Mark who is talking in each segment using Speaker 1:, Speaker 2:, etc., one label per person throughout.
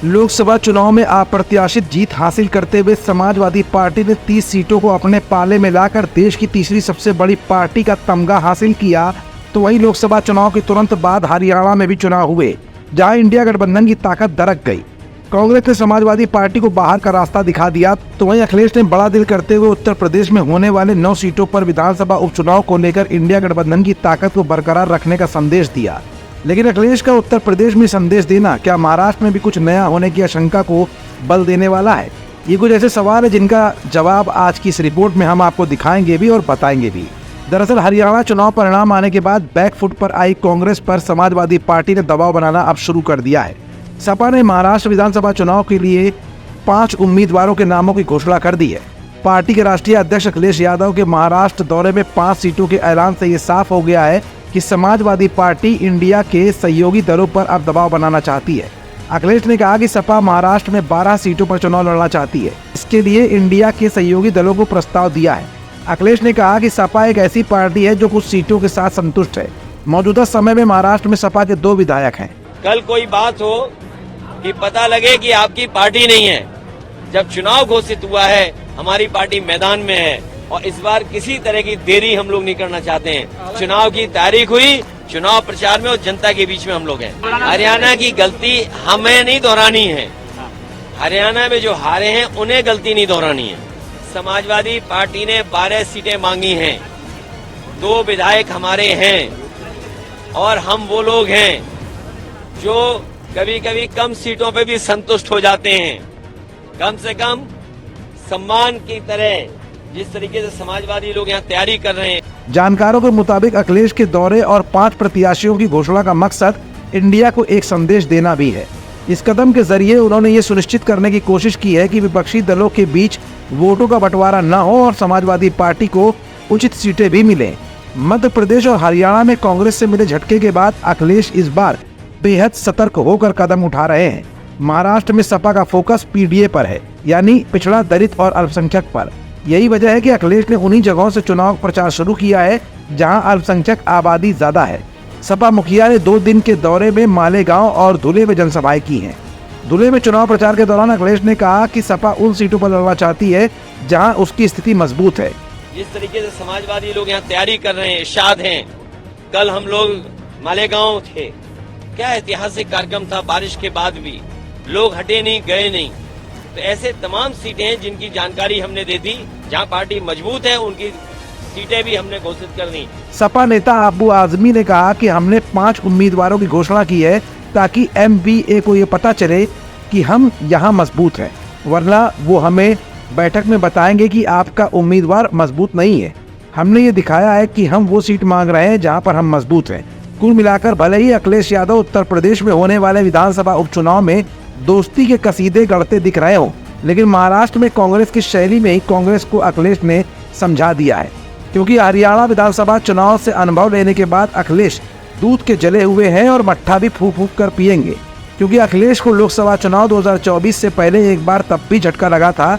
Speaker 1: लोकसभा चुनाव में अप्रत्याशित जीत हासिल करते हुए समाजवादी पार्टी ने 30 सीटों को अपने पाले में लाकर देश की तीसरी सबसे बड़ी पार्टी का तमगा हासिल किया। तो वहीं लोकसभा चुनाव के तुरंत बाद हरियाणा में भी चुनाव हुए, जहां इंडिया गठबंधन की ताकत दरक गई। कांग्रेस ने समाजवादी पार्टी को बाहर का रास्ता दिखा दिया। तो वहीं अखिलेश ने बड़ा दिल करते हुए उत्तर प्रदेश में होने वाले 9 सीटों पर विधानसभा उपचुनाव को लेकर इंडिया गठबंधन की ताकत को बरकरार रखने का संदेश दिया। लेकिन अखिलेश का उत्तर प्रदेश में संदेश देना क्या महाराष्ट्र में भी कुछ नया होने की आशंका को बल देने वाला है? ये कुछ ऐसे सवाल है जिनका जवाब आज की इस रिपोर्ट में हम आपको दिखाएंगे भी और बताएंगे भी। दरअसल हरियाणा चुनाव परिणाम आने के बाद बैकफुट पर आई कांग्रेस पर समाजवादी पार्टी ने दबाव बनाना अब शुरू कर दिया है। सपा ने महाराष्ट्र विधानसभा चुनाव के लिए 5 उम्मीदवारों के नामों की घोषणा कर दी है। पार्टी के राष्ट्रीय अध्यक्ष अखिलेश यादव के महाराष्ट्र दौरे में 5 सीटों के ऐलान से ये साफ हो गया है कि समाजवादी पार्टी इंडिया के सहयोगी दलों पर अब दबाव बनाना चाहती है। अखिलेश ने कहा कि सपा महाराष्ट्र में 12 सीटों पर चुनाव लड़ना चाहती है। इसके लिए इंडिया के सहयोगी दलों को प्रस्ताव दिया है। अखिलेश ने कहा कि सपा एक ऐसी पार्टी है जो कुछ सीटों के साथ संतुष्ट है। मौजूदा समय में महाराष्ट्र में सपा के 2 विधायक हैं।
Speaker 2: कल कोई बात हो कि पता लगे कि आपकी पार्टी नहीं है। जब चुनाव घोषित हुआ है, हमारी पार्टी मैदान में है और इस बार किसी तरह की देरी हम लोग नहीं करना चाहते हैं। चुनाव की तारीख हुई, चुनाव प्रचार में और जनता के बीच में हम लोग हैं। हरियाणा की गलती हमें नहीं दोहरानी है। हरियाणा में जो हारे हैं उन्हें गलती नहीं दोहरानी है। समाजवादी पार्टी ने 12 सीटें मांगी हैं, 2 विधायक हमारे हैं और हम वो लोग हैं जो कभी कभी कम सीटों पे भी संतुष्ट हो जाते हैं। कम से कम सम्मान की तरह जिस तरीके से समाजवादी लोग यहाँ तैयारी कर रहे हैं।
Speaker 1: जानकारों के मुताबिक अखिलेश के दौरे और 5 प्रत्याशियों की घोषणा का मकसद इंडिया को एक संदेश देना भी है। इस कदम के जरिए उन्होंने ये सुनिश्चित करने की कोशिश की है कि विपक्षी दलों के बीच वोटों का बंटवारा न हो और समाजवादी पार्टी को उचित सीटें भी मिलें। मध्य प्रदेश और हरियाणा में कांग्रेस से मिले झटके के बाद अखिलेश इस बार बेहद सतर्क होकर कदम उठा रहे हैं। महाराष्ट्र में सपा का फोकस पीडीए पर है, यानी पिछड़ा, दलित और अल्पसंख्यक पर। यही वजह है कि अखिलेश ने उन्हीं जगहों से चुनाव प्रचार शुरू किया है जहां अल्पसंख्यक आबादी ज्यादा है। सपा मुखिया ने 2 दिन के दौरे में मालेगांव और धुले में जनसभाएं की हैं। धुले में चुनाव प्रचार के दौरान अखिलेश ने कहा कि सपा उन सीटों पर लड़ना चाहती है जहां उसकी स्थिति मजबूत है।
Speaker 2: जिस तरीके से समाजवादी लोग यहाँ तैयारी कर रहे हैं, शाद हैं। कल हम लोग मालेगांव थे, क्या ऐतिहासिक कार्यक्रम था। बारिश के बाद भी लोग हटे नहीं, गए नहीं। तो ऐसे तमाम सीटें हैं जिनकी जानकारी हमने दे दी। जहां पार्टी मजबूत है उनकी सीटें भी हमने घोषित कर दी।
Speaker 1: सपा नेता अबू आजमी ने कहा कि हमने 5 उम्मीदवारों की घोषणा की है ताकि MBA को ये पता चले कि हम यहाँ मजबूत हैं, वरना वो हमें बैठक में बताएंगे कि आपका उम्मीदवार मजबूत नहीं है। हमने ये दिखाया है कि हम वो सीट मांग रहे हैं जहाँ पर हम मजबूत हैं। कुल मिलाकर भले ही अखिलेश यादव उत्तर प्रदेश में होने वाले विधानसभा उपचुनाव में दोस्ती के कसीदे गढ़ते दिख रहे हों, लेकिन महाराष्ट्र में कांग्रेस की शैली में ही कांग्रेस को अखिलेश ने समझा दिया है। क्योंकि हरियाणा विधानसभा चुनाव से अनुभव लेने के बाद अखिलेश दूध के जले हुए हैं और मट्ठा भी फूंक फूंक कर पिएंगे। क्योंकि अखिलेश को लोकसभा चुनाव 2024 से पहले एक बार तब भी झटका लगा था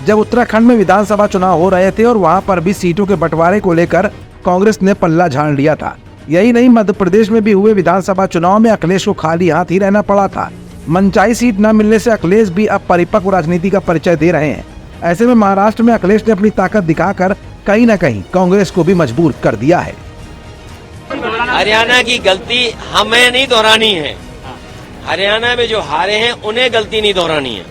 Speaker 1: जब उत्तराखंड में विधानसभा चुनाव हो रहे थे और वहां पर भी सीटों के बंटवारे को लेकर कांग्रेस ने पल्ला झाड़ लिया था। यही नहीं, मध्य प्रदेश में भी हुए विधानसभा चुनाव में अखिलेश को खाली हाथ ही रहना पड़ा था। मनचाही सीट न मिलने से अखिलेश भी अब परिपक्व राजनीति का परिचय दे रहे हैं। ऐसे में महाराष्ट्र में अखिलेश ने अपनी ताकत दिखाकर कहीं न कहीं कांग्रेस को भी मजबूर कर दिया है।
Speaker 2: हरियाणा की गलती हमें नहीं दोहरानी है। हरियाणा में जो हारे हैं उन्हें गलती नहीं दोहरानी है।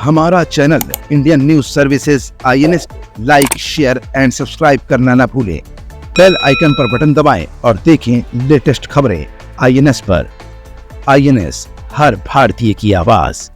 Speaker 1: हमारा channel Indian news services INS like, share and subscribe करना न भूलें। बेल आइकन पर बटन दबाएं और देखें लेटेस्ट खबरें INS पर। INS, हर भारतीय की आवाज।